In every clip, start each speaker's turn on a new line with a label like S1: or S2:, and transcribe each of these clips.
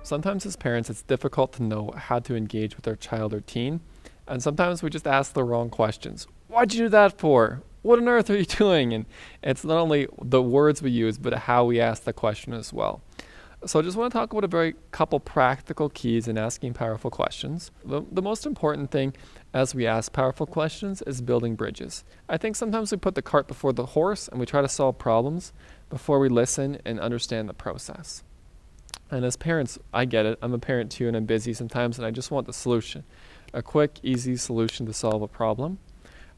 S1: Sometimes as parents, it's difficult to know how to engage with our child or teen, and sometimes we just ask the wrong questions. Why'd you do that for? What on earth are you doing? And it's not only the words we use, but how we ask the question as well. So I just want to talk about a very couple practical keys in asking powerful questions. The most important thing as we ask powerful questions is building bridges. I think sometimes we put the cart before the horse and we try to solve problems before we listen and understand the process. And as parents, I get it. I'm a parent too, and I'm busy sometimes, and I just want the solution. A quick, easy solution to solve a problem.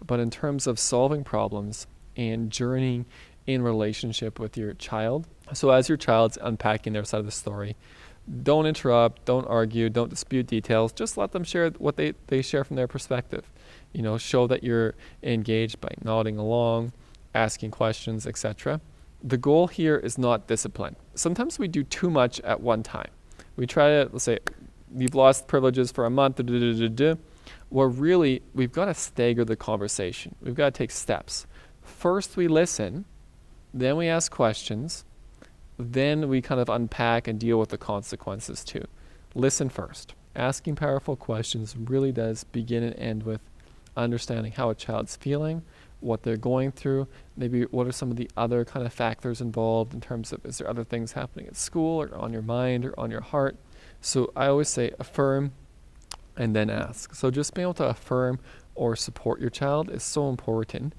S1: But in terms of solving problems and journeying in relationship with your child, so as your child's unpacking their side of the story, don't interrupt, don't argue, don't dispute details. Just let them share what they share from their perspective. Show that you're engaged by nodding along, asking questions, etc. The goal here is not discipline. Sometimes we do too much at one time. We try to, let's say, you've lost privileges for a month, well, really, we've got to stagger the conversation. We've got to take steps. First, we listen, then we ask questions, then we kind of unpack and deal with the consequences too. Listen first. Asking powerful questions really does begin and end with understanding how a child's feeling, what they're going through, maybe what are some of the other kind of factors involved in terms of, is there other things happening at school or on your mind or on your heart? So I always say affirm and then ask. So just being able to affirm or support your child is so important,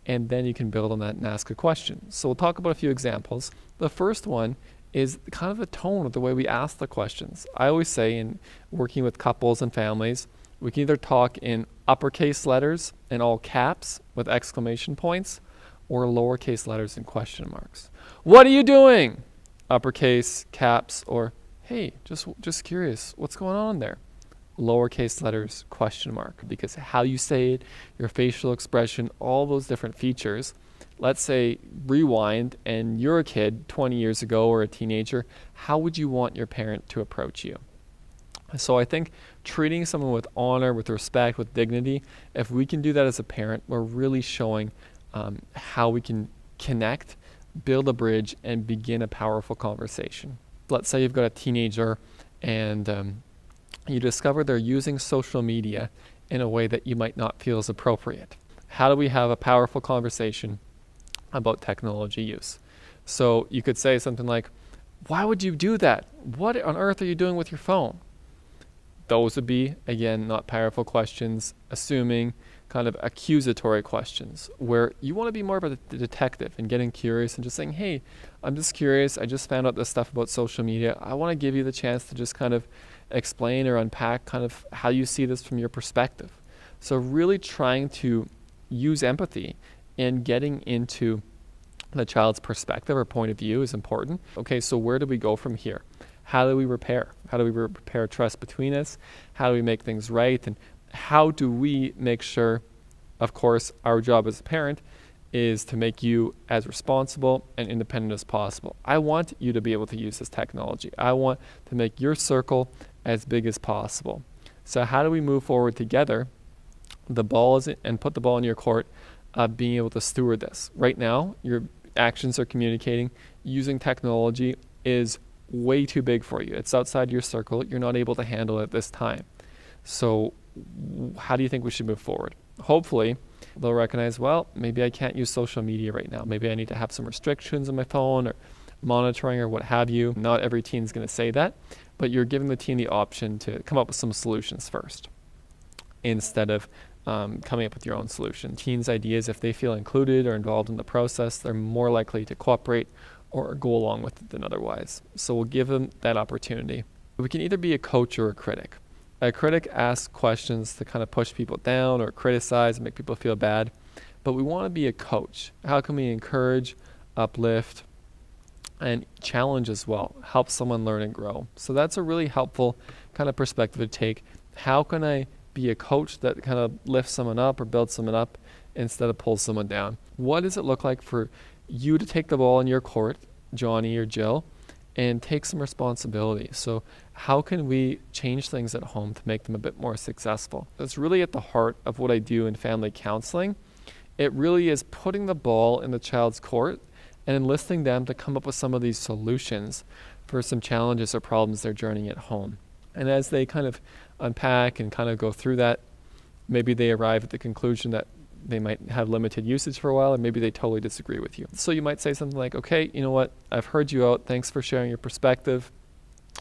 S1: and then you can build on that and ask a question. So we'll talk about a few examples. The first one is kind of the tone of the way we ask the questions. I always say in working with couples and families, we can either talk in uppercase letters in all caps with exclamation points, or lowercase letters and question marks. What are you doing? Uppercase, caps, or hey, just curious, what's going on there? Lowercase letters, question mark, because how you say it, your facial expression, all those different features. Let's say rewind and you're a kid 20 years ago or a teenager, how would you want your parent to approach you? So I think treating someone with honor, with respect, with dignity, if we can do that as a parent, we're really showing how we can connect, build a bridge, and begin a powerful conversation. Let's say you've got a teenager and you discover they're using social media in a way that you might not feel is appropriate. How do we have a powerful conversation about technology use? So you could say something like, why would you do that? What on earth are you doing with your phone? Those would be, again, not powerful questions, assuming kind of accusatory questions where you want to be more of a detective and getting curious and just saying, hey, I'm just curious. I just found out this stuff about social media. I want to give you the chance to just kind of explain or unpack kind of how you see this from your perspective. So really trying to use empathy and getting into the child's perspective or point of view is important. Okay, so where do we go from here? How do we repair? How do we repair trust between us? How do we make things right? And how do we make sure, of course, our job as a parent is to make you as responsible and independent as possible. I want you to be able to use this technology. I want to make your circle as big as possible. So how do we move forward together? The ball is and put the ball in your court of being able to steward this. Right now, your actions are communicating. Using technology is way too big for you. It's outside your circle. You're not able to handle it at this time. So how do you think we should move forward? Hopefully, they'll recognize, well, maybe I can't use social media right now. Maybe I need to have some restrictions on my phone or monitoring or what have you. Not every teen is going to say that, but you're giving the teen the option to come up with some solutions first instead of coming up with your own solution. Teens' ideas, if they feel included or involved in the process, they're more likely to cooperate or go along with it than otherwise. So we'll give them that opportunity. We can either be a coach or a critic. A critic asks questions to kind of push people down or criticize and make people feel bad, but we want to be a coach. How can we encourage, uplift, and challenge as well? Help someone learn and grow. So that's a really helpful kind of perspective to take. How can I be a coach that kind of lifts someone up or builds someone up instead of pulls someone down? What does it look like for you to take the ball in your court, Johnny or Jill, and take some responsibility? So how can we change things at home to make them a bit more successful? That's really at the heart of what I do in family counseling. It really is putting the ball in the child's court and enlisting them to come up with some of these solutions for some challenges or problems they're journeying at home. And as they kind of unpack and kind of go through that, maybe they arrive at the conclusion that they might have limited usage for a while, or maybe they totally disagree with you. So you might say something like, okay, you know what, I've heard you out. Thanks for sharing your perspective.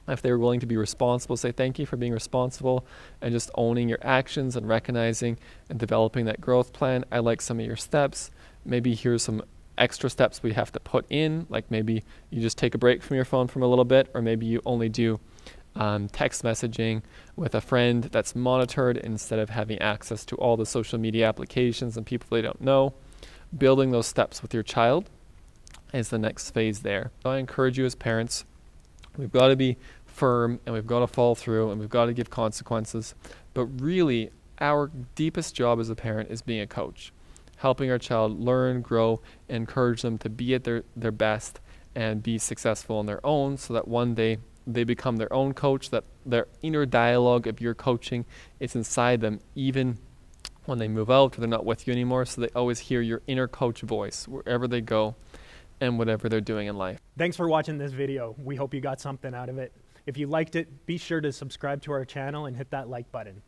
S1: If they're willing to be responsible, say thank you for being responsible and just owning your actions and recognizing and developing that growth plan. I like some of your steps. Maybe here's some extra steps we have to put in, like maybe you just take a break from your phone for a little bit, or maybe you only do text messaging with a friend that's monitored instead of having access to all the social media applications and people they don't know. Building those steps with your child is the next phase there. So I encourage you as parents, we've got to be firm and we've got to follow through and we've got to give consequences. But really, our deepest job as a parent is being a coach, helping our child learn, grow, and encourage them to be at their best and be successful on their own, so that one day they become their own coach, that their inner dialogue of your coaching is inside them, even when they move out or they're not with you anymore, so they always hear your inner coach voice wherever they go and whatever they're doing in life.
S2: Thanks for watching this video. We hope you got something out of it. If you liked it, be sure to subscribe to our channel and hit that like button.